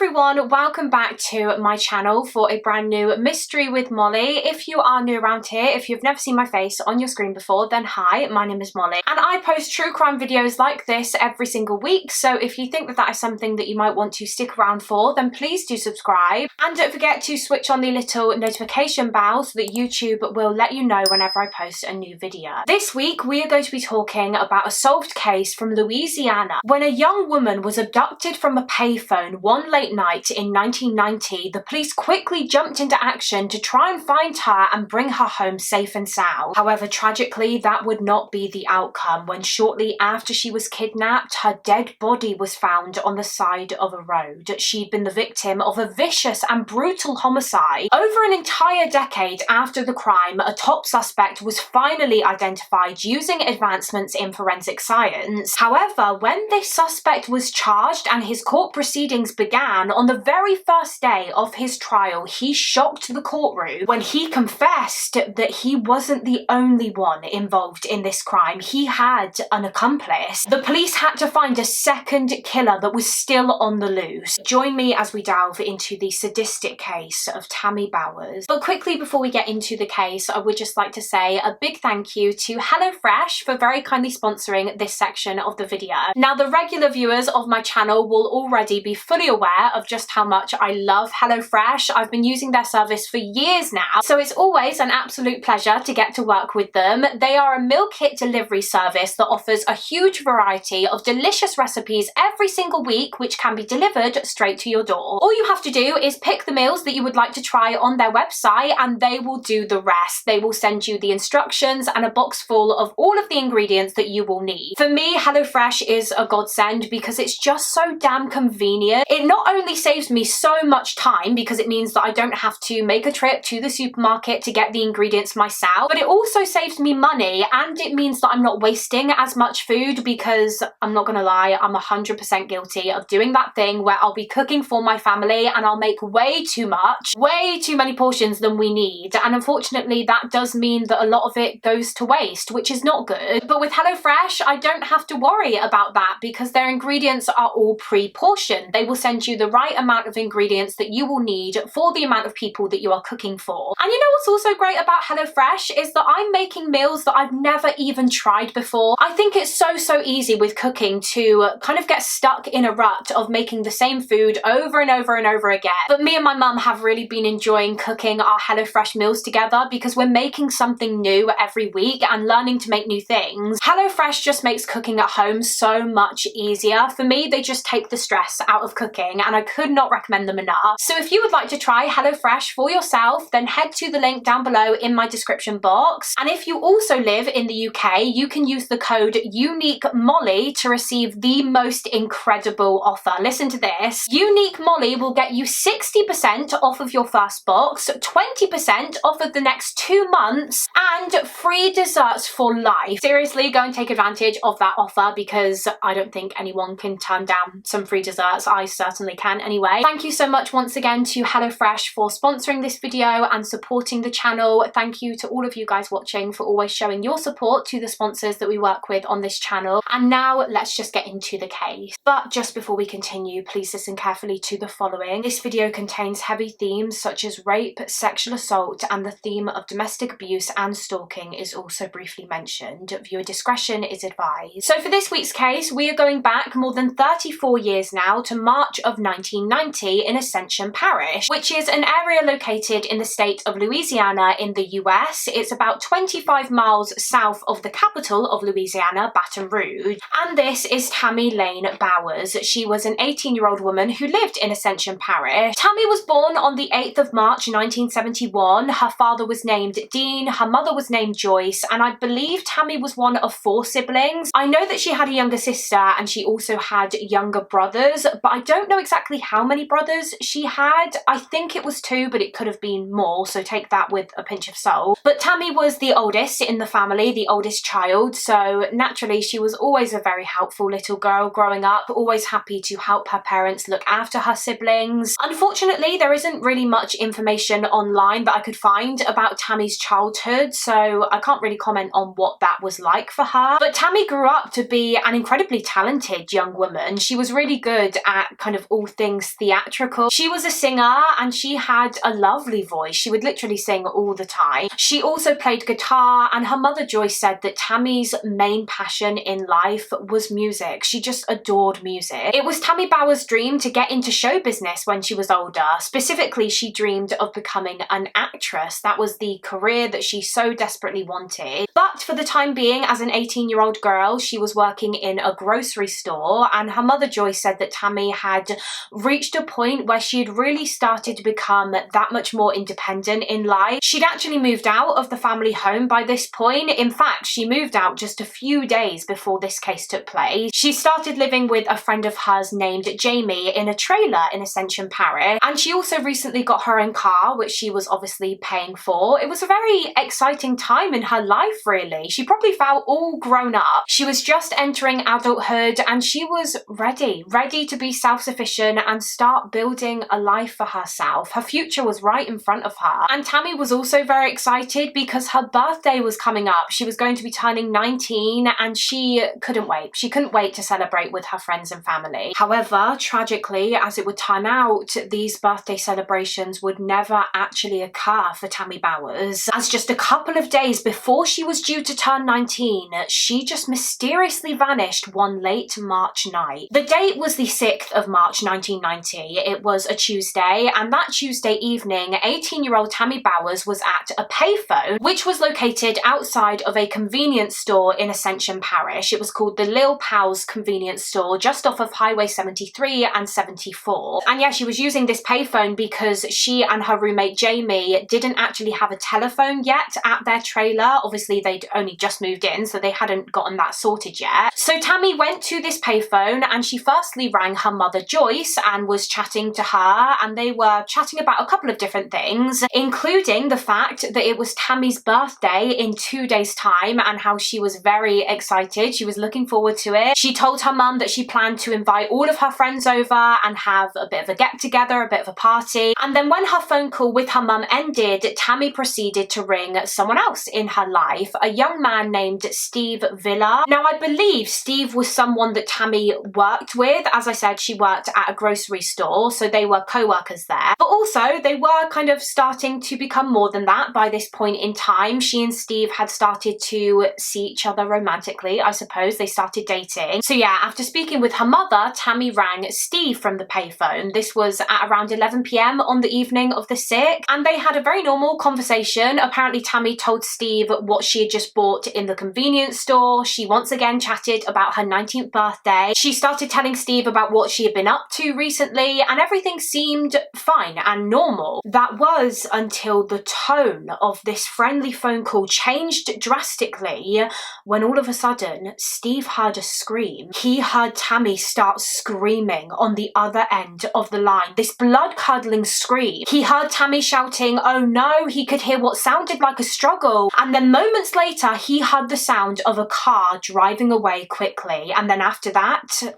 everyone, welcome back to my channel for a brand new Mystery with Mollie. If you are new around here, if you've never seen my face on your screen before, then hi, my name is Mollie and I post true crime videos like this every single week, so if you think that that is something that you might want to stick around for, then please do subscribe and don't forget to switch on the little notification bell so that YouTube will let you know whenever I post a new video. This week we are going to be talking about a solved case from Louisiana when a young woman was abducted from a payphone one late night in 1990. The police quickly jumped into action to try and find her and bring her home safe and sound. However, tragically, that would not be the outcome when shortly after she was kidnapped, her dead body was found on the side of a road. She'd been the victim of a vicious and brutal homicide. Over an entire decade after the crime, a top suspect was finally identified using advancements in forensic science. However, when this suspect was charged and his court proceedings began, on the very first day of his trial, he shocked the courtroom when he confessed that he wasn't the only one involved in this crime. He had an accomplice. The police had to find a second killer that was still on the loose. Join me as we delve into the sadistic case of Tammy Bowers. But quickly before we get into the case, I would just like to say a big thank you to HelloFresh for very kindly sponsoring this section of the video. Now, the regular viewers of my channel will already be fully aware of just how much I love HelloFresh. I've been using their service for years now, so it's always an absolute pleasure to get to work with them. They are a meal kit delivery service that offers a huge variety of delicious recipes every single week, which can be delivered straight to your door. All you have to do is pick the meals that you would like to try on their website and they will do the rest. They will send you the instructions and a box full of all of the ingredients that you will need. For me, HelloFresh is a godsend because it's just so damn convenient. It not only saves me so much time because it means that I don't have to make a trip to the supermarket to get the ingredients myself, but it also saves me money and it means that I'm not wasting as much food because I'm not gonna lie, I'm 100% guilty of doing that thing where I'll be cooking for my family and I'll make way too many portions than we need, and unfortunately that does mean that a lot of it goes to waste, which is not good. But with HelloFresh, I don't have to worry about that because their ingredients are all pre-portioned. They will send you the right amount of ingredients that you will need for the amount of people that you are cooking for. And you know what's also great about HelloFresh is that I'm making meals that I've never even tried before. I think it's so easy with cooking to kind of get stuck in a rut of making the same food over and over and over again. But me and my mum have really been enjoying cooking our HelloFresh meals together because we're making something new every week and learning to make new things. HelloFresh just makes cooking at home so much easier. For me, they just take the stress out of cooking and I could not recommend them enough. So if you would like to try HelloFresh for yourself, then head to the link down below in my description box. And if you also live in the UK, you can use the code UNIQUEMOLLIE to receive the most incredible offer. Listen to this. Unique Mollie will get you 60% off of your first box, 20% off of the next 2 months, and free desserts for life. Seriously, go and take advantage of that offer because I don't think anyone can turn down some free desserts. I certainly can anyway. Thank you so much once again to HelloFresh for sponsoring this video and supporting the channel. Thank you to all of you guys watching for always showing your support to the sponsors that we work with on this channel. And now let's just get into the case. But just before we continue, please listen carefully to the following. This video contains heavy themes such as rape, sexual assault, and the theme of domestic abuse and stalking is also briefly mentioned. Viewer discretion is advised. So for this week's case, we are going back more than 34 years now to March of 1990 in Ascension Parish, which is an area located in the state of Louisiana in the US. It's about 25 miles south of the capital of Louisiana, Baton Rouge. And this is Tammy Lane Bowers. She was an 18-year-old woman who lived in Ascension Parish. Tammy was born on the 8th of March 1971. Her father was named Dean, her mother was named Joyce, and I believe Tammy was one of 4 siblings. I know that she had a younger sister and she also had younger brothers, but I don't know exactly how many brothers she had. I think it was 2, but it could have been more, so take that with a pinch of salt. But Tammy was the oldest in the family, the oldest child, so naturally she was always a very helpful little girl growing up, always happy to help her parents look after her siblings. Unfortunately, there isn't really much information online that I could find about Tammy's childhood, so I can't really comment on what that was like for her. But Tammy grew up to be an incredibly talented young woman. She was really good at kind of all all things theatrical. She was a singer and she had a lovely voice. She would literally sing all the time. She also played guitar, and her mother Joyce said that Tammy's main passion in life was music. She just adored music. It was Tammy Bowers' dream to get into show business when she was older. Specifically, she dreamed of becoming an actress. That was the career that she so desperately wanted. But for the time being, as an 18-year-old girl, she was working in a grocery store, and her mother Joyce said that Tammy had reached a point where she had really started to become that much more independent in life. She'd actually moved out of the family home by this point. In fact, she moved out just a few days before this case took place. She started living with a friend of hers named Jamie in a trailer in Ascension Parish, and she also recently got her own car, which she was obviously paying for. It was a very exciting time in her life, really. She probably felt all grown up. She was just entering adulthood and she was ready to be self-sufficient and start building a life for herself. Her future was right in front of her. And Tammy was also very excited because her birthday was coming up. She was going to be turning 19 and she couldn't wait. She couldn't wait to celebrate with her friends and family. However, tragically, as it would turn out, these birthday celebrations would never actually occur for Tammy Bowers, as just a couple of days before she was due to turn 19, she just mysteriously vanished one late March night. The date was the 6th of March 1990. It was a Tuesday, and that Tuesday evening, 18-year-old Tammy Bowers was at a Payphone, which was located outside of a convenience store in Ascension Parish. It was called the Lil Pal's convenience store, just off of Highway 73 and 74. And yeah, she was using this payphone because she and her roommate Jamie didn't actually have a telephone yet at their trailer. Obviously, they'd only just moved in, so they hadn't gotten that sorted yet. So Tammy went to this payphone and she firstly rang her mother Joyce and was chatting to her, and they were chatting about a couple of different things, including the fact that it was Tammy's birthday in 2 days' time and how she was very excited. She was looking forward to it. She told her mum that she planned to invite all of her friends over and have a bit of a get-together, a bit of a party. And then when her phone call with her mum ended, Tammy proceeded to ring someone else in her life, a young man named Steve Villa. Now, I believe Steve was someone that Tammy worked with. As I said, she worked at a grocery store, so they were co-workers there. But also, they were kind of starting to become more than that by this point in time. She and Steve had started to see each other romantically, I suppose. They started dating. So yeah, after speaking with her mother, Tammy rang Steve from the payphone. This was at around 11 p.m. on the evening of the 6th, and they had a very normal conversation. Apparently, Tammy told Steve what she had just bought in the convenience store. She once again chatted about her 19th birthday. She started telling Steve about what she had been up to recently, and everything seemed fine and normal. That was until the tone of this friendly phone call changed drastically when all of a sudden Steve heard a scream. He heard Tammy start screaming on the other end of the line, this blood-curdling scream. He heard Tammy shouting, "Oh no!" He could hear what sounded like a struggle, and then moments later he heard the sound of a car driving away quickly, and then after that,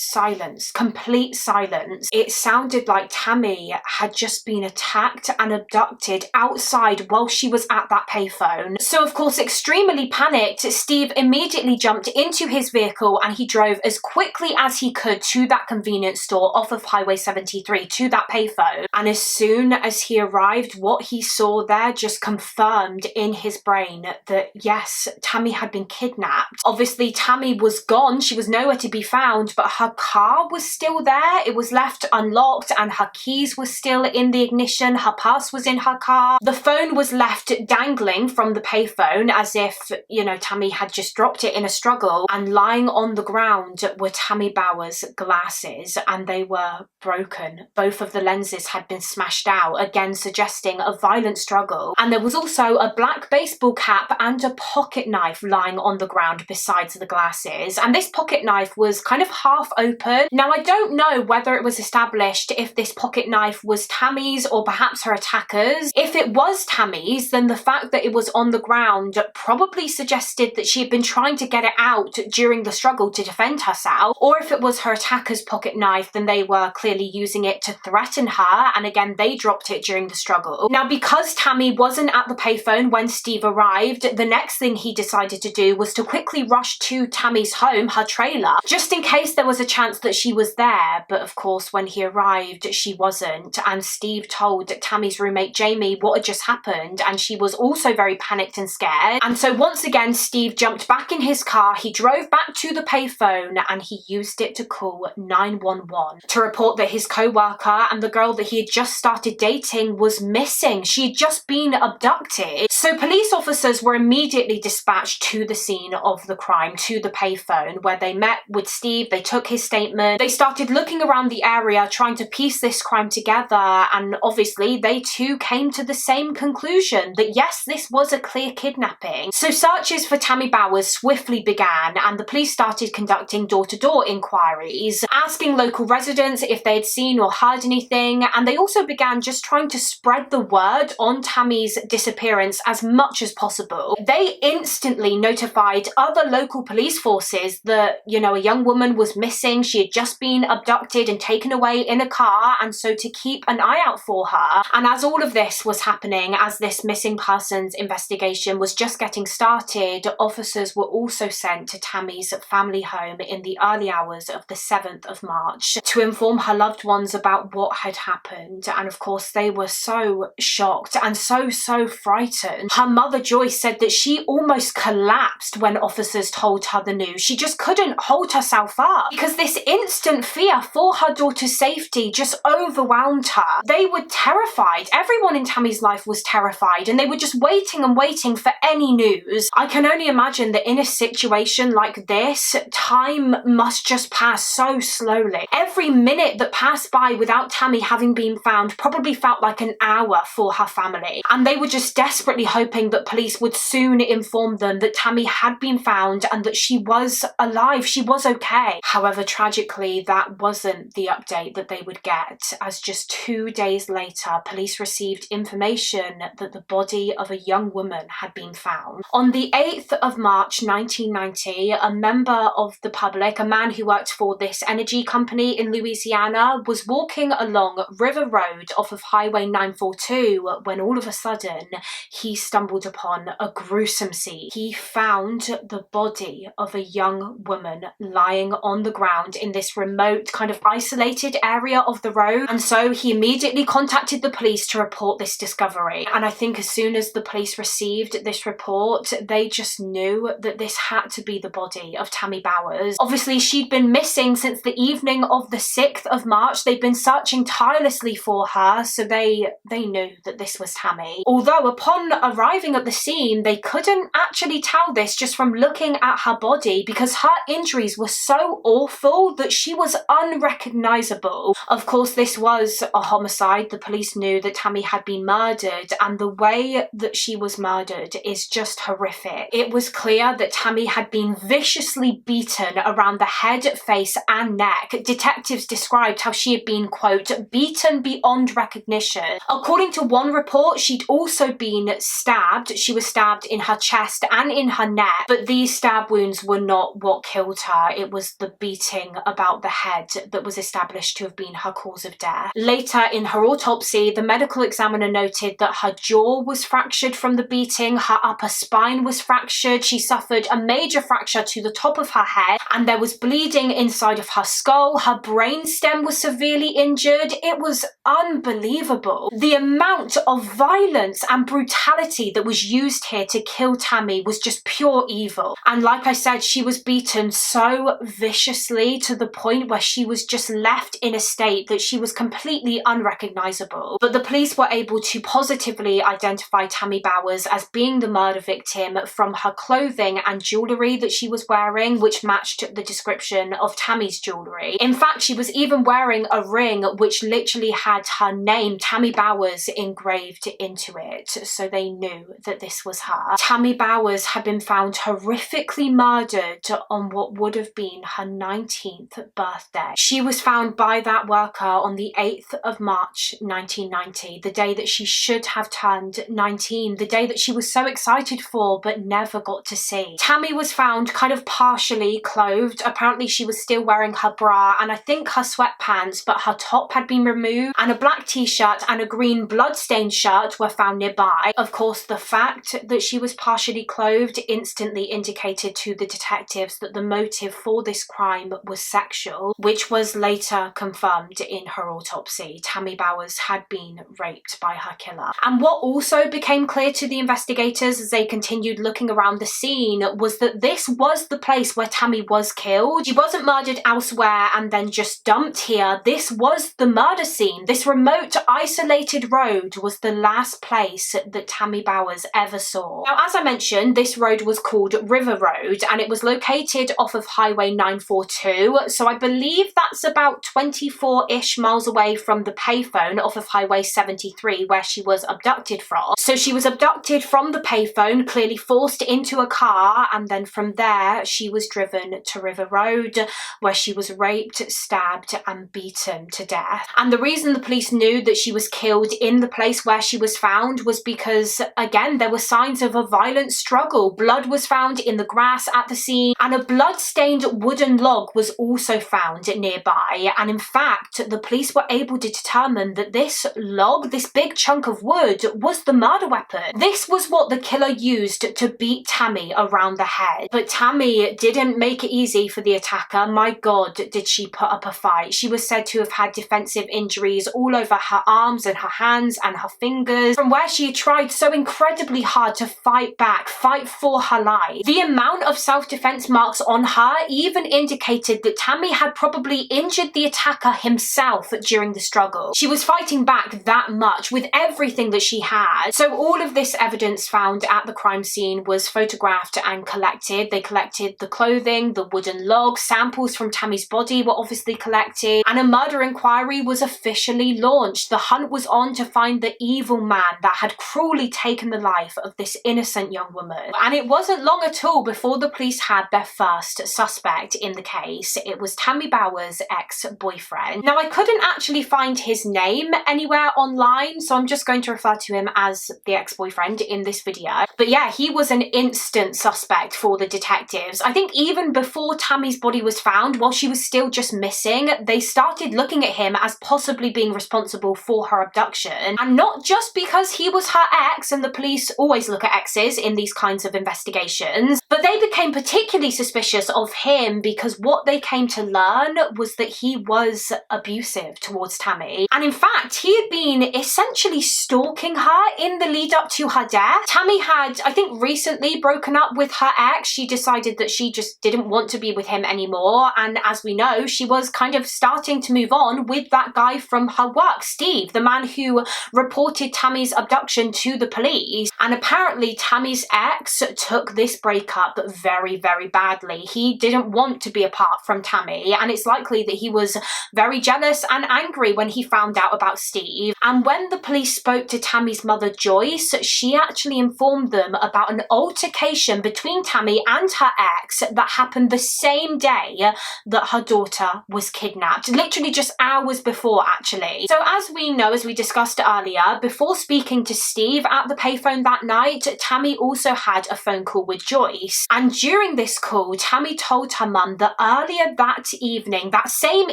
silence, complete silence. It sounded like Tammy had just been attacked and abducted outside while she was at that payphone. So of course, extremely panicked, Steve immediately jumped into his vehicle and he drove as quickly as he could to that convenience store off of Highway 73 to that payphone. And as soon as he arrived, what he saw there just confirmed in his brain that yes, Tammy had been kidnapped. Obviously, Tammy was gone. She was nowhere to be found, but her car was still there. It was left unlocked and her keys were still in the ignition. Her purse was in her car. The phone was left dangling from the payphone as if, you know, Tammy had just dropped it in a struggle, and lying on the ground were Tammy Bowers' glasses, and they were broken. Both of the lenses had been smashed out, again suggesting a violent struggle. And there was also a black baseball cap and a pocket knife lying on the ground besides the glasses, and this pocket knife was kind of half open. Now, I don't know whether it was established if this pocket knife was Tammy's or perhaps her attackers. If it was Tammy's, then the fact that it was on the ground probably suggested that she had been trying to get it out during the struggle to defend herself. Or if it was her attacker's pocket knife, then they were clearly using it to threaten her, and again they dropped it during the struggle. Now, because Tammy wasn't at the payphone when Steve arrived, the next thing he decided to do was to quickly rush to Tammy's home, her trailer, just in case there was a chance that she was there, but of course when he arrived she wasn't, and Steve told Tammy's roommate Jamie what had just happened, and she was also very panicked and scared. And so once again Steve jumped back in his car, he drove back to the payphone, and he used it to call 911 to report that his co-worker and the girl that he had just started dating was missing. She had just been abducted. So police officers were immediately dispatched to the scene of the crime, to the payphone, where they met with Steve. They took his statement. They started looking around the area trying to piece this crime together, and obviously they too came to the same conclusion that yes, this was a clear kidnapping. So searches for Tammy Bowers swiftly began, and the police started conducting door-to-door inquiries, asking local residents if they had seen or heard anything, and they also began just trying to spread the word on Tammy's disappearance as much as possible. They instantly notified other local police forces that, you know, a young woman was missing. She had just been abducted and taken away in a car, and so to keep an eye out for her. And as all of this was happening, as this missing persons investigation was just getting started, officers were also sent to Tammy's family home in the early hours of the 7th of March to inform her loved ones about what had happened. And of course they were so shocked and so frightened. Her mother Joyce said that she almost collapsed when officers told her the news. She just couldn't hold herself up because this instant fear for her daughter's safety just overwhelmed her. They were terrified. Everyone in Tammy's life was terrified, and they were just waiting and waiting for any news. I can only imagine that in a situation like this, time must just pass so slowly. Every minute that passed by without Tammy having been found probably felt like an hour for her family, and they were just desperately hoping that police would soon inform them that Tammy had been found and that she was alive, she was okay. However, tragically, that wasn't the update that they would get, as just 2 days later, police received information that the body of a young woman had been found. On the 8th of March 1990, a member of the public, a man who worked for this energy company in Louisiana, was walking along River Road off of Highway 942 when all of a sudden he stumbled upon a gruesome scene. He found the body of a young woman lying on the ground in this remote, kind of isolated area of the road, and so he immediately contacted the police to report this discovery. And I think as soon as the police received this report, they just knew that this had to be the body of Tammy Bowers. Obviously, she'd been missing since the evening of the 6th of March. They'd been searching tirelessly for her, so they knew that this was Tammy. Although upon arriving at the scene, they couldn't actually tell this just from looking at her body, because her injuries were so awful that she was unrecognizable. Of course, this was a homicide. The police knew that Tammy had been murdered, and the way that she was murdered is just horrific. It was clear that Tammy had been viciously beaten around the head, face, and neck. Detectives described how she had been, quote, beaten beyond recognition. According to one report, she'd also been stabbed. She was stabbed in her chest and in her neck, but these stab wounds were not what killed her. It was the beating about the head that was established to have been her cause of death. Later in her autopsy, the medical examiner noted that her jaw was fractured from the beating, her upper spine was fractured, she suffered a major fracture to the top of her head, and there was bleeding inside of her skull. Her brainstem was severely injured. It was unbelievable. The amount of violence and brutality that was used here to kill Tammy was just pure evil. And like I said, she was beaten so viciously to the point where she was just left in a state that she was completely unrecognizable. But the police were able to positively identify Tammy Bowers as being the murder victim from her clothing and jewellery that she was wearing, which matched the description of Tammy's jewellery. In fact, she was even wearing a ring which literally had her name, Tammy Bowers, engraved into it, so they knew that this was her. Tammy Bowers had been found horrifically murdered on what would have been her 19th birthday. She was found by that worker on the 8th of March 1990, the day that she should have turned 19, the day that she was so excited for but never got to see. Tammy was found kind of partially clothed. Apparently she was still wearing her bra and I think her sweatpants, but her top had been removed, and a black t-shirt and a green blood-stained shirt were found nearby. Of course, the fact that she was partially clothed instantly indicated to the detectives that the motive for this crime crime was sexual, which was later confirmed in her autopsy. Tammy Bowers had been raped by her killer. And what also became clear to the investigators as they continued looking around the scene was that this was the place where Tammy was killed. She wasn't murdered elsewhere and then just dumped here. This was the murder scene. This remote, isolated road was the last place that Tammy Bowers ever saw. Now, as I mentioned, this road was called River Road and it was located off of Highway 942. So I believe that's about 24-ish miles away from the payphone off of Highway 73 where she was abducted from. So she was abducted from the payphone, clearly forced into a car, and then from there she was driven to River Road where she was raped, stabbed and beaten to death. And the reason the police knew that she was killed in the place where she was found was because, again, there were signs of a violent struggle. Blood was found in the grass at the scene and a blood-stained wooden log was also found nearby. And in fact, the police were able to determine that this log, this big chunk of wood, was the murder weapon. This was what the killer used to beat Tammy around the head. But Tammy didn't make it easy for the attacker. My God, did she put up a fight. She was said to have had defensive injuries all over her arms and her hands and her fingers from where she had tried so incredibly hard to fight back, fight for her life. The amount of self-defense marks on her even indicated that Tammy had probably injured the attacker himself during the struggle. She was fighting back that much with everything that she had. So all of this evidence found at the crime scene was photographed and collected. They collected the clothing, the wooden log, samples from Tammy's body were obviously collected, and a murder inquiry was officially launched. The hunt was on to find the evil man that had cruelly taken the life of this innocent young woman. And it wasn't long at all before the police had their first suspect in the case. It was Tammy Bowers' ex-boyfriend. Now, I couldn't actually find his name anywhere online, so I'm just going to refer to him as the ex-boyfriend in this video. But yeah, he was an instant suspect for the detectives. I think even before Tammy's body was found, while she was still just missing, they started looking at him as possibly being responsible for her abduction. And not just because he was her ex, and the police always look at exes in these kinds of investigations, but they became particularly suspicious of him because what they came to learn was that he was abusive towards Tammy. And in fact, he had been essentially stalking her in the lead up to her death. Tammy had, I think, recently broken up with her ex. She decided that she just didn't want to be with him anymore. And as we know, she was kind of starting to move on with that guy from her work, Steve, the man who reported Tammy's abduction to the police. And apparently Tammy's ex took this breakup very, very badly. He didn't want to be apart from Tammy, and it's likely that he was very jealous and angry when he found out about Steve. And when the police spoke to Tammy's mother, Joyce, she actually informed them about an altercation between Tammy and her ex that happened the same day that her daughter was kidnapped, literally just hours before, actually. So as we know, as we discussed earlier, before speaking to Steve at the payphone that night, Tammy also had a phone call with Joyce. And during this call, Tammy told her mum that earlier that evening, that same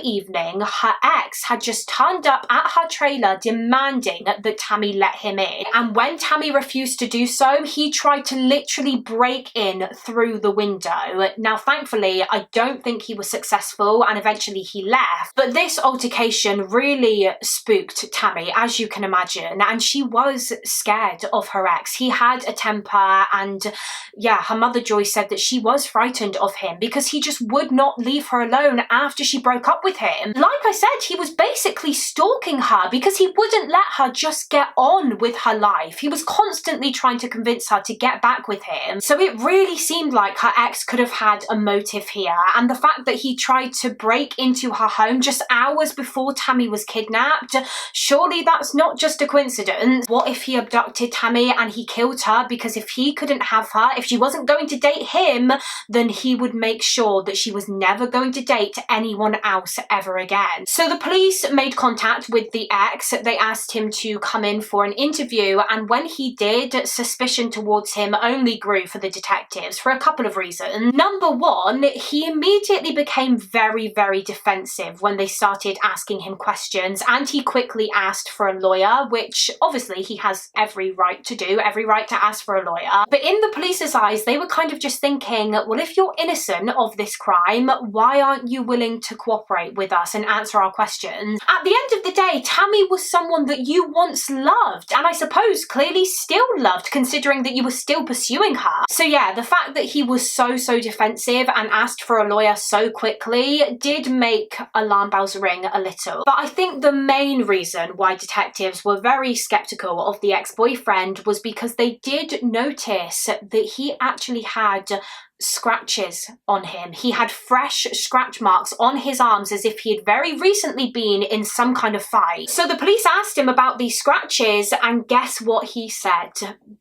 evening, her ex had just turned up at her trailer demanding that Tammy let him in. And when Tammy refused to do so, he tried to literally break in through the window. Now, thankfully, I don't think he was successful and eventually he left. But this altercation really spooked Tammy, as you can imagine, and she was scared of her ex. He had a temper, and yeah, her mother Joyce said that she was frightened of him because he just would not leave her alone after she broke up with him. Like I said, he was basically stalking her because he wouldn't let her just get on with her life. He was constantly trying to convince her to get back with him. So it really seemed like her ex could have had a motive here, and the fact that he tried to break into her home just hours before Tammy was kidnapped, surely that's not just a coincidence. What if he abducted Tammy and he killed her because if he couldn't have her, if she wasn't going to date him, then he would make sure that she was never going to date anyone else ever again. So the police made contact with the ex. They asked him to come in for an interview, and when he did, suspicion towards him only grew for the detectives for a couple of reasons. Number one, he immediately became very, very defensive when they started asking him questions, and he quickly asked for a lawyer, which obviously he has every right to do, every right to ask for a lawyer. But in the police's eyes, they were kind of just thinking, well, if you're innocent of this crime, why aren't you willing to cooperate with us and answer our questions? At the end of the day, Tammy was someone that you once loved, and I suppose clearly still loved, considering that you were still pursuing her. So yeah, the fact that he was so defensive and asked for a lawyer so quickly did make alarm bells ring a little. But I think the main reason why detectives were very skeptical of the ex-boyfriend was because they did notice that he actually had scratches on him. He had fresh scratch marks on his arms as if he had very recently been in some kind of fight. So the police asked him about these scratches, and guess what he said?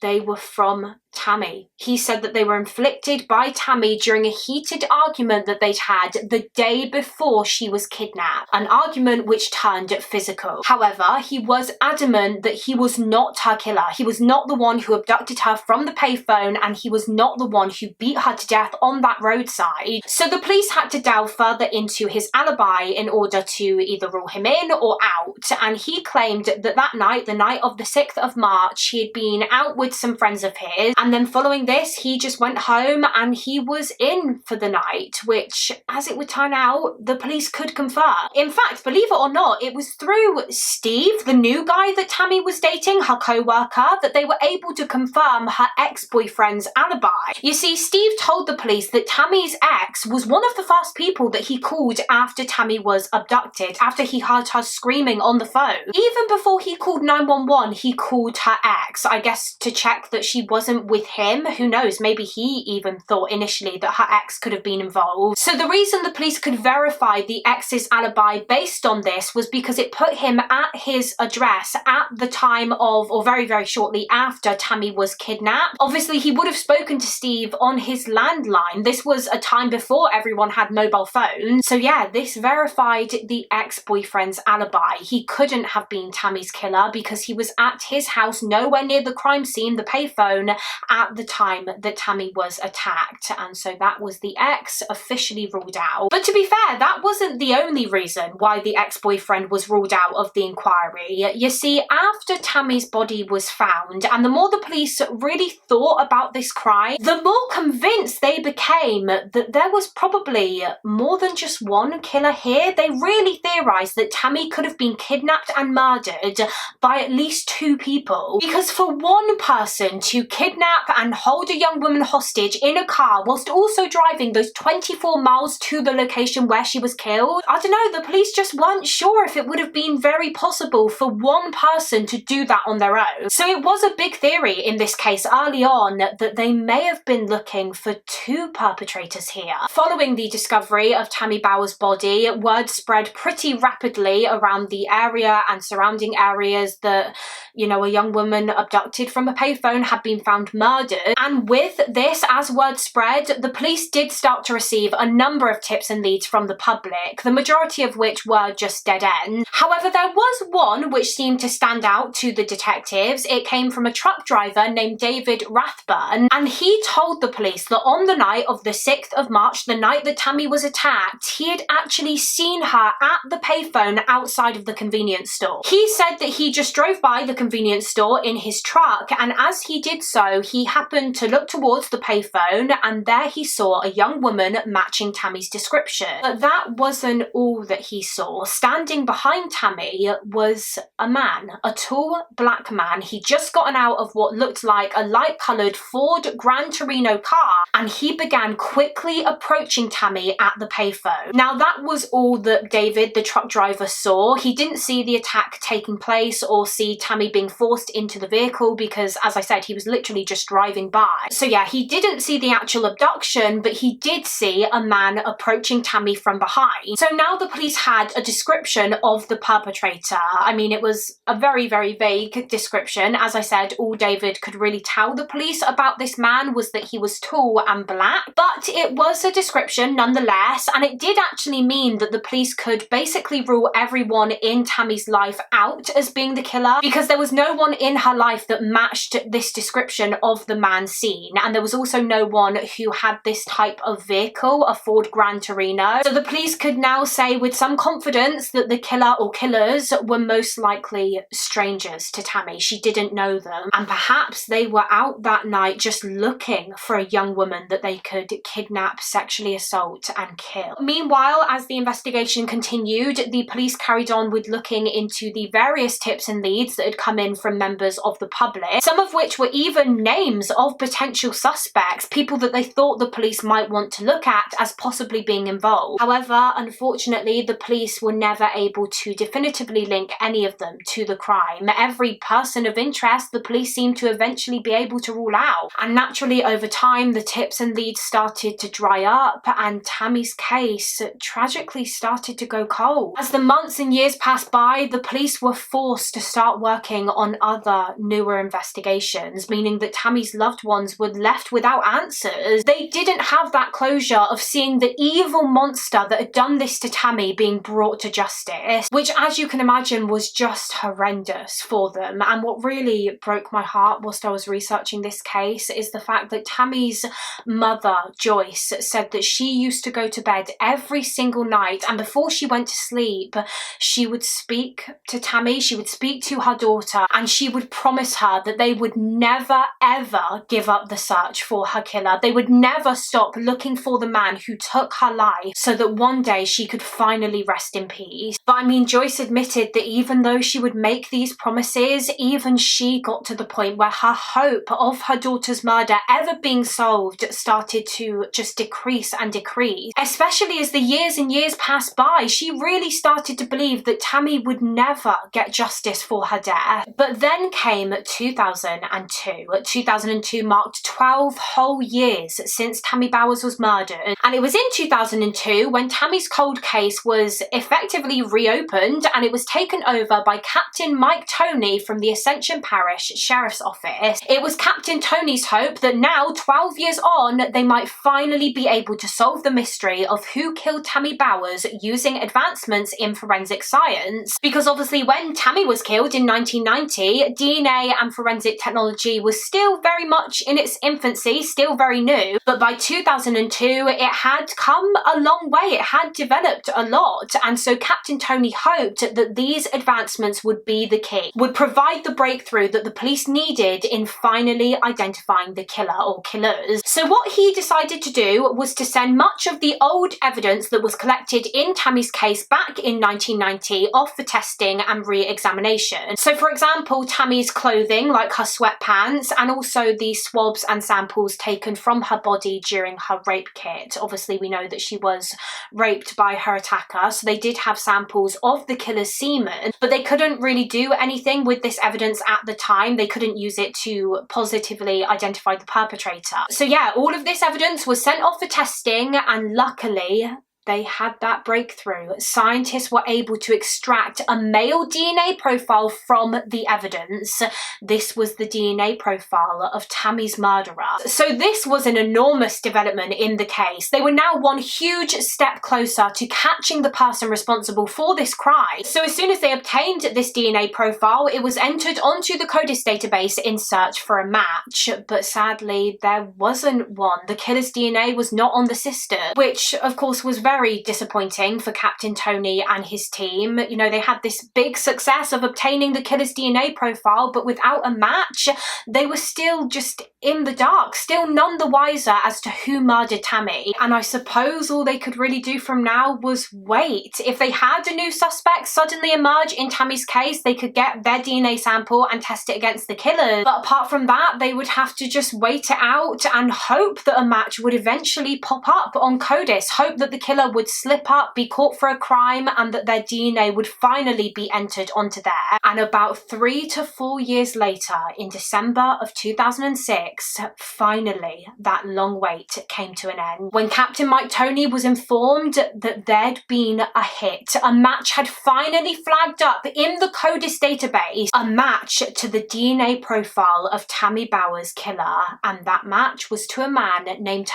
They were from Tammy. He said that they were inflicted by Tammy during a heated argument that they'd had the day before she was kidnapped, an argument which turned physical. However, he was adamant that he was not her killer. He was not the one who abducted her from the payphone, and he was not the one who beat her to death on that roadside. So the police had to delve further into his alibi in order to either rule him in or out, and he claimed that that night, the night of the 6th of March, he had been out with some friends of his, and then following this, he just went home and he was in for the night, which, as it would turn out, the police could confirm. In fact, believe it or not, it was through Steve, the new guy that Tammy was dating, her co-worker, that they were able to confirm her ex-boyfriend's alibi. You see, Steve told the police that Tammy's ex was one of the first people that he called after Tammy was abducted, after he heard her screaming on the phone. Even before he called 911, he called her ex, I guess to check that she wasn't with him. Who knows, maybe he even thought initially that her ex could have been involved. So the reason the police could verify the ex's alibi based on this was because it put him at his address at the time of, or very shortly after, Tammy was kidnapped. Obviously, he would have spoken to Steve on his landline. This was a time before everyone had mobile phones. So yeah, this verified the ex-boyfriend's alibi. He couldn't have been Tammy's killer because he was at his house nowhere near the crime scene, the payphone, at the time that Tammy was attacked, and so that was the ex officially ruled out. But to be fair, that wasn't the only reason why the ex-boyfriend was ruled out of the inquiry. You see, after Tammy's body was found, and the more the police really thought about this crime, the more convinced they became that there was probably more than just one killer here. They really theorized that Tammy could have been kidnapped and murdered by at least 2 people, because for one person to kidnap and hold a young woman hostage in a car whilst also driving those 24 miles to the location where she was killed, I don't know, the police just weren't sure if it would have been very possible for one person to do that on their own. So it was a big theory in this case early on that they may have been looking for 2 perpetrators here. Following the discovery of Tammy Bowers' body, word spread pretty rapidly around the area and surrounding areas that, you know, a young woman abducted from a payphone had been found murdered. And with this, as word spread, the police did start to receive a number of tips and leads from the public, the majority of which were just dead ends. However, there was one which seemed to stand out to the detectives. It came from a truck driver named David Rathburn, and he told the police that on the night of the 6th of March, the night that Tammy was attacked, he had actually seen her at the payphone outside of the convenience store. He said that he just drove by the convenience store in his truck, and as he did so, he happened to look towards the payphone, and there he saw a young woman matching Tammy's description. But that wasn't all that he saw. Standing behind Tammy was a man, a tall black man. He'd just gotten out of what looked like a light-coloured Ford Gran Torino car, and he began quickly approaching Tammy at the payphone. Now, that was all that David, the truck driver, saw. He didn't see the attack taking place or see Tammy being forced into the vehicle because, as I said, he was literally just driving by. So yeah, he didn't see the actual abduction, but he did see a man approaching Tammy from behind. So now the police had a description of the perpetrator. I mean, it was a very vague description. As I said, all David could really tell the police about this man was that he was tall and black, but it was a description nonetheless, and it did actually mean that the police could basically rule everyone in Tammy's life out as being the killer, because there was no one in her life that matched this description of the man seen, and there was also no one who had this type of vehicle, a Ford Gran Torino. So the police could now say with some confidence that the killer or killers were most likely strangers to Tammy. She didn't know them, and perhaps they were out that night just looking for a young woman that they could kidnap, sexually assault and kill. Meanwhile, as the investigation continued, the police carried on with looking into the various tips and leads that had come in from members of the public, some of which were even names of potential suspects, people that they thought the police might want to look at as possibly being involved. However, unfortunately, the police were never able to definitively link any of them to the crime. Every person of interest the police seemed to eventually be able to rule out, and naturally over time the tips and leads started to dry up and Tammy's case tragically started to go cold. As the months and years passed by, the police were forced to start working on other newer investigations, meaning that Tammy's loved ones were left without answers. They didn't have that closure of seeing the evil monster that had done this to Tammy being brought to justice, which, as you can imagine, was just horrendous for them. And what really broke my heart whilst I was researching this case is the fact that Tammy's mother, Joyce, said that she used to go to bed every single night, and before she went to sleep, she would speak to Tammy, she would speak to her daughter, and she would promise her that they would never ever give up the search for her killer. They would never stop looking for the man who took her life, so that one day she could finally rest in peace. But I mean, Joyce admitted that even though she would make these promises, even she got to the point where her hope of her daughter's murder ever being solved started to just decrease and decrease. Especially as the years and years passed by, she really started to believe that Tammy would never get justice for her death. But then came 2002. 2002 marked 12 whole years since Tammy Bowers was murdered, and it was in 2002 when Tammy's cold case was effectively reopened and it was taken over by Captain Mike Toney from the Ascension Parish Sheriff's Office. It was Captain Toney's hope that now, 12 years on, they might finally be able to solve the mystery of who killed Tammy Bowers using advancements in forensic science. Because obviously when Tammy was killed in 1990, DNA and forensic technology was still very much in its infancy, still very new, but by 2002 it had come a long way, it had developed a lot, and so Captain Toney hoped that these advancements would be the key, would provide the breakthrough that the police needed in finally identifying the killer or killers. So what he decided to do was to send much of the old evidence that was collected in Tammy's case back in 1990 off for testing and re-examination. So for example, Tammy's clothing, like her sweatpants, and also the swabs and samples taken from her body during her rape kit. Obviously we know that she was raped by her attacker, so they did have samples of the killer's semen, but they couldn't really do anything with this evidence at the time. They couldn't use it to positively identify the perpetrator. So yeah, all of this evidence was sent off for testing, and luckily they had that breakthrough. Scientists were able to extract a male DNA profile from the evidence. This was the DNA profile of Tammy's murderer. So this was an enormous development in the case. They were now one huge step closer to catching the person responsible for this crime. So as soon as they obtained this DNA profile, it was entered onto the CODIS database in search for a match, but sadly there wasn't one. The killer's DNA was not on the system, which of course was very disappointing for Captain Toney and his team. You know, they had this big success of obtaining the killer's DNA profile, but without a match, they were still just in the dark, still none the wiser as to who murdered Tammy. And I suppose all they could really do from now was wait. If they had a new suspect suddenly emerge in Tammy's case, they could get their DNA sample and test it against the killer. But apart from that, they would have to just wait it out and hope that a match would eventually pop up on CODIS, hope that the killer would slip up, be caught for a crime, and that their DNA would finally be entered onto there. And about 3 to 4 years later, in December of 2006, finally that long wait came to an end. When Captain Mike Toney was informed that there'd been a hit, a match had finally flagged up in the CODIS database, a match to the DNA profile of Tammy Bowers' killer, and that match was to a man named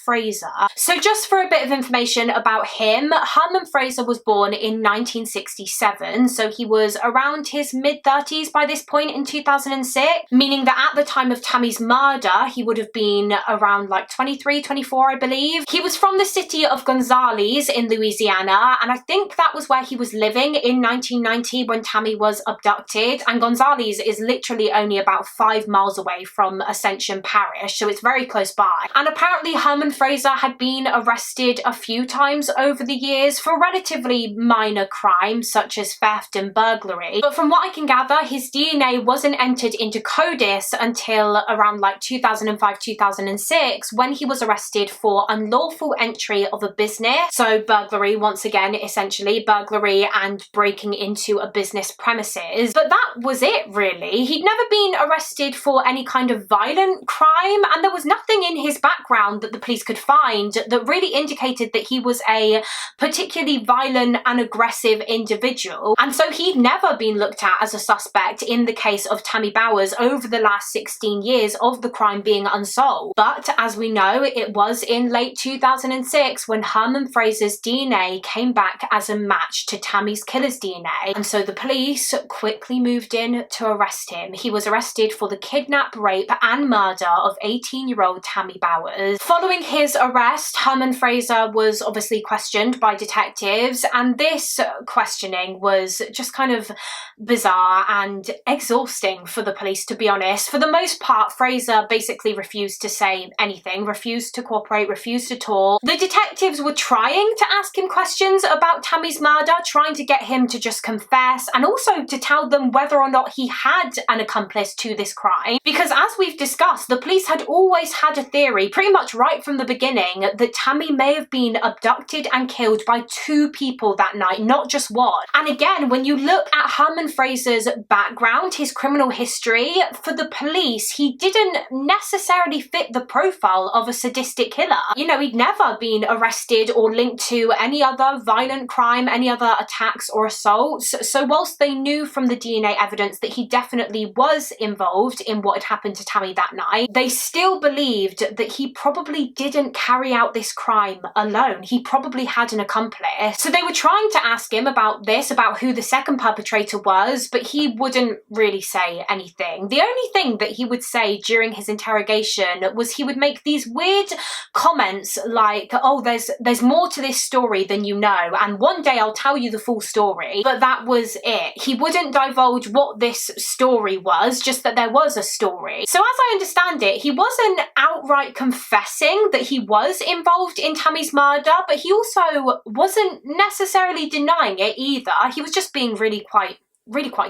Fraser. So just for a bit of information information about him. Herman Fraser was born in 1967, so he was around his mid-30s by this point in 2006, meaning that at the time of Tammy's murder, he would have been around like 23, 24, I believe. He was from the city of Gonzales in Louisiana, and I think that was where he was living in 1990 when Tammy was abducted, and Gonzales is literally only about 5 miles away from Ascension Parish, so it's very close by. And apparently Herman Fraser had been arrested a few times over the years for relatively minor crimes such as theft and burglary, but from what I can gather, his DNA wasn't entered into CODIS until around like 2005-2006 when he was arrested for unlawful entry of a business, so burglary once again, essentially burglary and breaking into a business premises. But that was it really. He'd never been arrested for any kind of violent crime, and there was nothing in his background that the police could find that really indicated that he was a particularly violent and aggressive individual, and so he'd never been looked at as a suspect in the case of Tammy Bowers over the last 16 years of the crime being unsolved. But as we know, it was in late 2006 when Herman Fraser's DNA came back as a match to Tammy's killer's DNA, and so the police quickly moved in to arrest him. He was arrested for the kidnap, rape and murder of 18-year-old Tammy Bowers. Following his arrest, Herman Fraser was obviously questioned by detectives, and this questioning was just kind of bizarre and exhausting for the police, to be honest. For the most part, Fraser basically refused to say anything, refused to cooperate, refused to talk. The detectives were trying to ask him questions about Tammy's murder, trying to get him to just confess and also to tell them whether or not he had an accomplice to this crime, because as we've discussed, the police had always had a theory pretty much right from the beginning that Tammy may have been abducted and killed by 2 people that night, not just one. And again, when you look at Herman Fraser's background, his criminal history, for the police, he didn't necessarily fit the profile of a sadistic killer. You know, he'd never been arrested or linked to any other violent crime, any other attacks or assaults. So whilst they knew from the DNA evidence that he definitely was involved in what had happened to Tammy that night, they still believed that he probably didn't carry out this crime alone. He probably had an accomplice. So they were trying to ask him about this, about who the second perpetrator was, but he wouldn't really say anything. The only thing that he would say during his interrogation was he would make these weird comments like, oh, there's more to this story than you know, and one day I'll tell you the full story. But that was it. He wouldn't divulge what this story was, just that there was a story. So as I understand it, he wasn't outright confessing that he was involved in Tammy's murder, but he also wasn't necessarily denying it either. He was just being really quite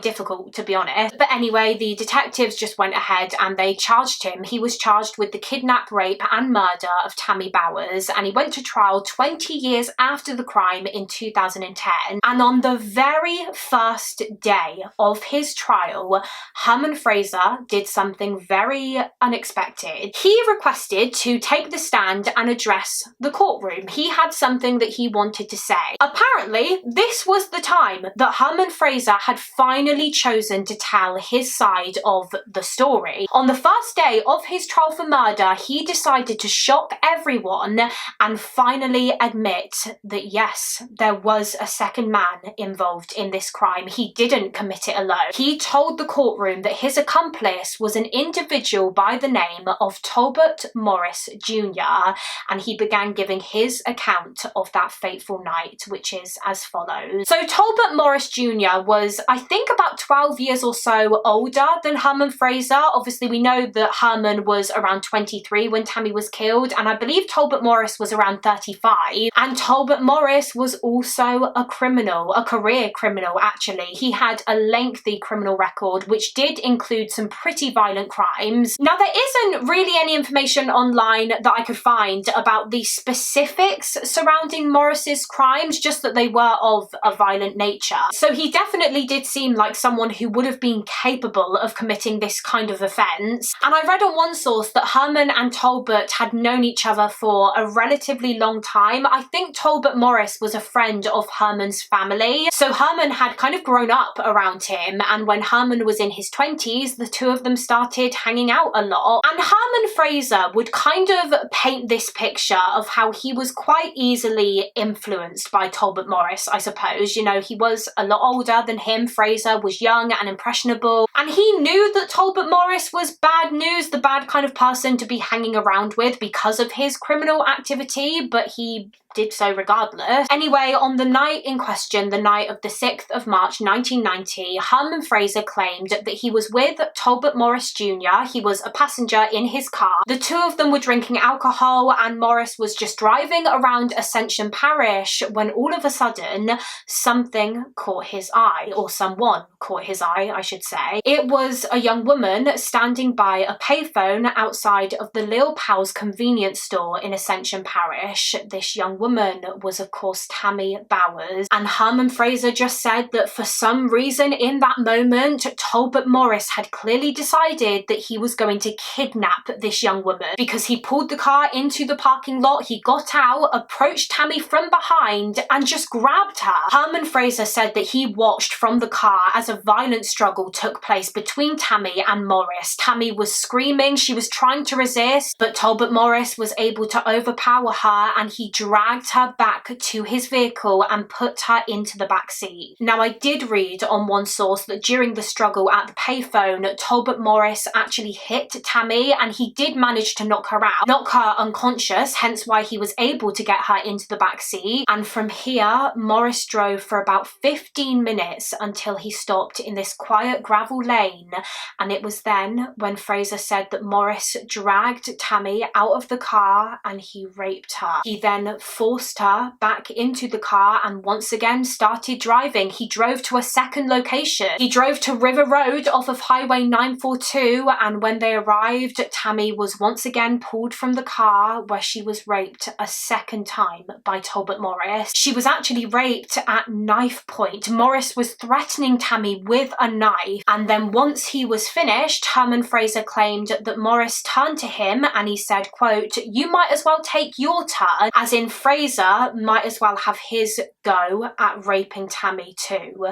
difficult, to be honest. But anyway, the detectives just went ahead and they charged him. He was charged with the kidnap, rape and murder of Tammy Bowers, and he went to trial 20 years after the crime in 2010. And on the very first day of his trial, Herman Fraser did something very unexpected. He requested to take the stand and address the courtroom. He had something that he wanted to say. Apparently, this was the time that Herman Fraser had finally chosen to tell his side of the story. On the first day of his trial for murder, he decided to shock everyone and finally admit that yes, there was a second man involved in this crime. He didn't commit it alone. He told the courtroom that his accomplice was an individual by the name of Talbot Morris Jr., and he began giving his account of that fateful night, which is as follows. So Talbot Morris Jr. was, I think, about 12 years or so older than Herman Fraser. Obviously, we know that Herman was around 23 when Tammy was killed, and I believe Talbot Morris was around 35. And Talbot Morris was also a criminal, a career criminal actually. He had a lengthy criminal record, which did include some pretty violent crimes. Now, there isn't really any information online that I could find about the specifics surrounding Morris's crimes, just that they were of a violent nature. So he definitely did did seem like someone who would have been capable of committing this kind of offence. And I read on one source that Herman and Talbot had known each other for a relatively long time. I think Talbot Morris was a friend of Herman's family, so Herman had kind of grown up around him, and when Herman was in his 20s, the two of them started hanging out a lot. And Herman Fraser would kind of paint this picture of how he was quite easily influenced by Talbot Morris, I suppose. You know, he was a lot older than him. Fraser was young and impressionable, and he knew that Talbot Morris was bad news, the bad kind of person to be hanging around with because of his criminal activity, but he did so regardless. Anyway, on the night in question, the night of the 6th of March 1990, Herman Fraser claimed that he was with Talbot Morris Jr. He was a passenger in his car. The two of them were drinking alcohol, and Morris was just driving around Ascension Parish when all of a sudden something caught his eye, or someone caught his eye, I should say. It was a young woman standing by a payphone outside of the Lil Pal's convenience store in Ascension Parish. This young woman was, of course, Tammy Bowers, and Herman Fraser just said that for some reason in that moment, Talbot Morris had clearly decided that he was going to kidnap this young woman, because he pulled the car into the parking lot, he got out, approached Tammy from behind, and just grabbed her. Herman Fraser said that he watched from the car as a violent struggle took place between Tammy and Morris. Tammy was screaming, she was trying to resist, but Talbot Morris was able to overpower her, and he dragged her back to his vehicle and put her into the back seat. Now, I did read on one source that during the struggle at the payphone, Talbot Morris actually hit Tammy, and he did manage to knock her out, knock her unconscious, hence why he was able to get her into the back seat. And from here, Morris drove for about 15 minutes until he stopped in this quiet gravel lane, and it was then when Fraser said that Morris dragged Tammy out of the car and he raped her. He then forced her back into the car and once again started driving. He drove to a second location. He drove to River Road off of Highway 942, and when they arrived, Tammy was once again pulled from the car, where she was raped a second time by Talbot Morris. She was actually raped at knife point. Morris was threatening Tammy with a knife, and then once he was finished, Herman Fraser claimed that Morris turned to him and he said, quote, "You might as well take your turn," as in Fraser might as well have his go at raping Tammy too.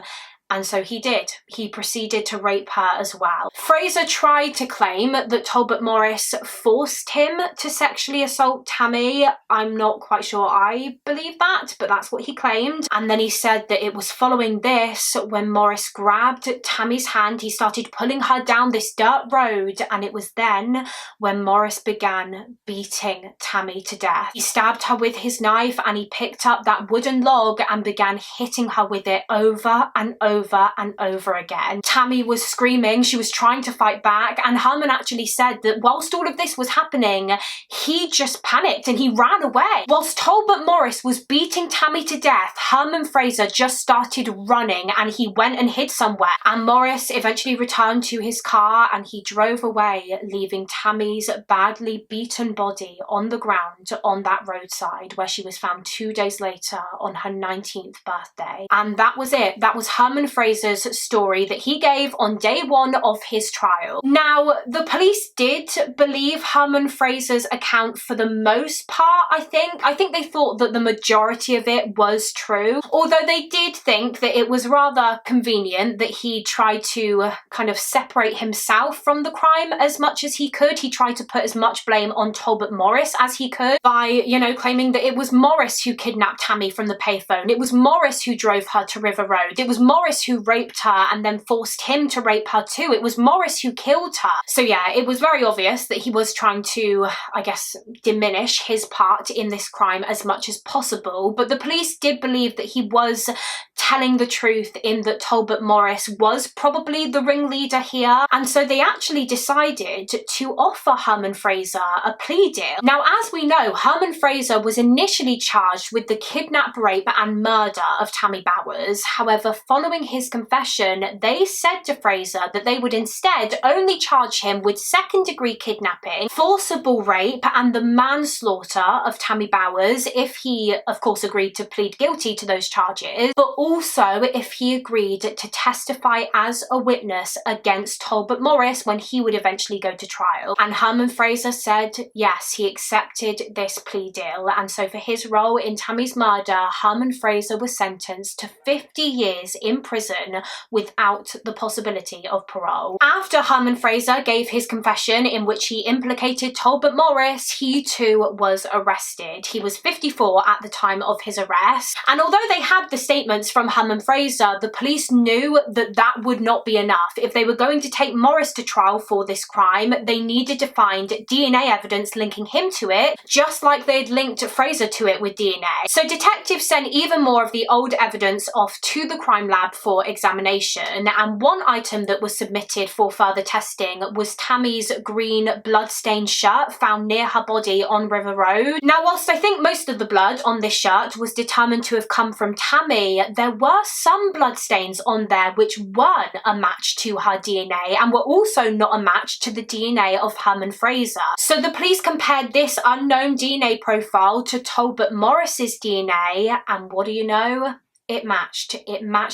And so he did. He proceeded to rape her as well. Fraser tried to claim that Talbot Morris forced him to sexually assault Tammy. I'm not quite sure I believe that, but that's what he claimed. And then he said that it was following this when Morris grabbed Tammy's hand, he started pulling her down this dirt road, and it was then when Morris began beating Tammy to death. He stabbed her with his knife, and he picked up that wooden log and began hitting her with it over and over and over again. Tammy was screaming, she was trying to fight back, and Herman actually said that whilst all of this was happening, he just panicked and he ran away. Whilst Talbot Morris was beating Tammy to death, Herman Fraser just started running and he went and hid somewhere. And Morris eventually returned to his car and he drove away, leaving Tammy's badly beaten body on the ground on that roadside, where she was found 2 days later on her 19th birthday. And that was it. That was Herman Fraser's story that he gave on day one of his trial. Now, the police did believe Herman Fraser's account for the most part, I think. I think they thought that the majority of it was true, although they did think that it was rather convenient that he tried to kind of separate himself from the crime as much as he could. He tried to put as much blame on Talbot Morris as he could by, you know, claiming that it was Morris who kidnapped Tammy from the payphone. It was Morris who drove her to River Road. It was Morris who raped her and then forced him to rape her too. It was Morris who killed her. So yeah, it was very obvious that he was trying to, I guess, diminish his part in this crime as much as possible. But the police did believe that he was telling the truth in that Talbot Morris was probably the ringleader here. And so they actually decided to offer Herman Fraser a plea deal. Now, as we know, Herman Fraser was initially charged with the kidnap, rape and murder of Tammy Bowers. However, following his confession, they said to Fraser that they would instead only charge him with second-degree kidnapping, forcible rape, and the manslaughter of Tammy Bowers if he, of course, agreed to plead guilty to those charges, but also if he agreed to testify as a witness against Talbot Morris when he would eventually go to trial. And Herman Fraser said yes, he accepted this plea deal, and so for his role in Tammy's murder, Herman Fraser was sentenced to 50 years in prison without the possibility of parole. After Herman Fraser gave his confession in which he implicated Talbot Morris, he too was arrested. He was 54 at the time of his arrest, and although they had the statements from Herman Fraser, the police knew that that would not be enough. If they were going to take Morris to trial for this crime, they needed to find DNA evidence linking him to it, just like they'd linked Fraser to it with DNA. So detectives sent even more of the old evidence off to the crime lab for examination, and one item that was submitted for further testing was Tammy's green blood-stained shirt found near her body on River Road. Now, whilst I think most of the blood on this shirt was determined to have come from Tammy, there were some bloodstains on there which weren't a match to her DNA and were also not a match to the DNA of Herman Fraser. So the police compared this unknown DNA profile to Talbot Morris's DNA, and what do you know? It matched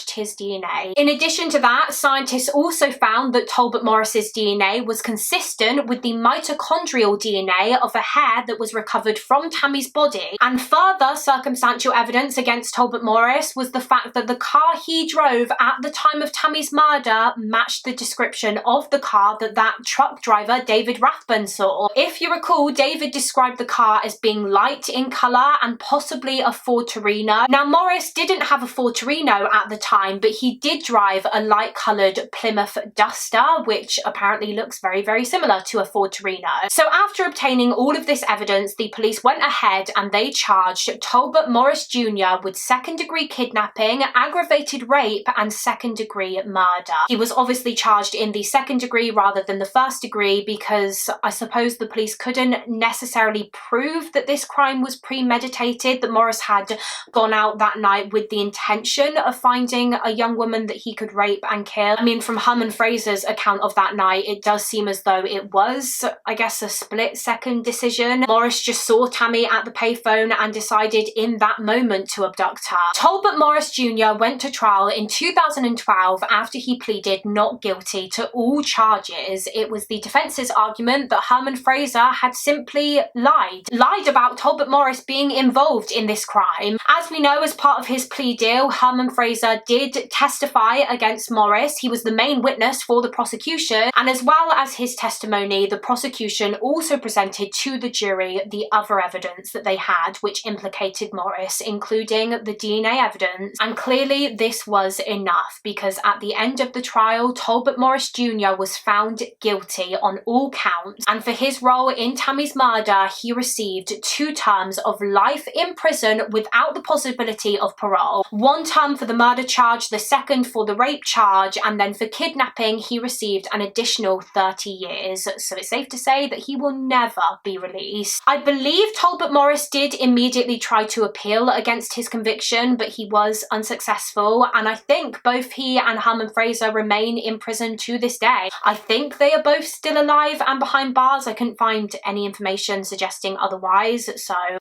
his DNA. In addition to that, scientists also found that Talbot Morris's DNA was consistent with the mitochondrial DNA of a hair that was recovered from Tammy's body. And further circumstantial evidence against Talbot Morris was the fact that the car he drove at the time of Tammy's murder matched the description of the car that truck driver David Rathbun saw. If you recall, David described the car as being light in colour and possibly a Ford Torino. Now, Morris didn't have a Ford Torino at the time, but he did drive a light-coloured Plymouth Duster, which apparently looks very, very similar to a Ford Torino. So after obtaining all of this evidence, the police went ahead and they charged Talbot Morris Jr. with second-degree kidnapping, aggravated rape, and second-degree murder. He was obviously charged in the second degree rather than the first degree because I suppose the police couldn't necessarily prove that this crime was premeditated, that Morris had gone out that night with the intention of finding a young woman that he could rape and kill. I mean, from Herman Fraser's account of that night, it does seem as though it was, I guess, a split-second decision. Morris just saw Tammy at the payphone and decided in that moment to abduct her. Talbot Morris Jr. went to trial in 2012 after he pleaded not guilty to all charges. It was the defence's argument that Herman Fraser had simply lied about Talbot Morris being involved in this crime. As we know, as part of his plea deal, Herman Fraser did testify against Morris. He was the main witness for the prosecution, and as well as his testimony, the prosecution also presented to the jury the other evidence that they had which implicated Morris, including the DNA evidence. And clearly this was enough, because at the end of the trial, Talbot Morris Jr. was found guilty on all counts, and for his role in Tammy's murder, he received 2 terms of life in prison without the possibility of parole. 1 term for the murder charge, the second for the rape charge, and then for kidnapping he received an additional 30 years. So it's safe to say that he will never be released. I believe Talbot Morris did immediately try to appeal against his conviction, but he was unsuccessful, and I think both he and Herman Fraser remain in prison to this day. I think they are both still alive and behind bars. I couldn't find any information suggesting otherwise,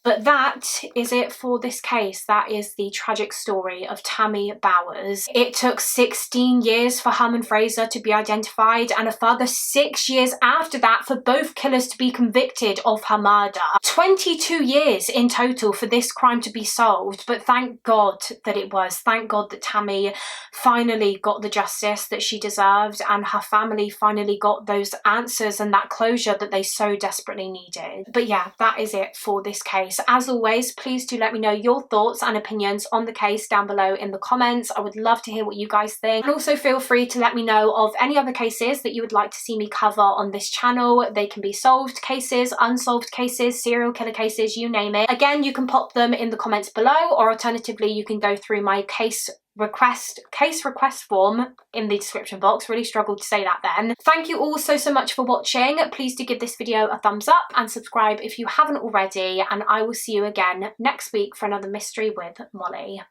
but that is it for this case. That is the tragic story of Tammy Bowers. It took 16 years for Herman Fraser to be identified, and a further 6 years after that for both killers to be convicted of her murder. 22 years in total for this crime to be solved, but thank God that it was. Thank God that Tammy finally got the justice that she deserved, and her family finally got those answers and that closure that they so desperately needed. But yeah, that is it for this case. As always, please do let me know your thoughts and opinions on the case down below in the comments. I would love to hear what you guys think, and also feel free to let me know of any other cases that you would like to see me cover on this channel. They can be solved cases, unsolved cases, serial killer cases, you name it. Again, you can pop them in the comments below, or alternatively you can go through my case request form in the description box. Really struggled to say that then. Thank you all so much for watching. Please do give this video a thumbs up and subscribe if you haven't already, and I will see you again next week for another mystery with Mollie.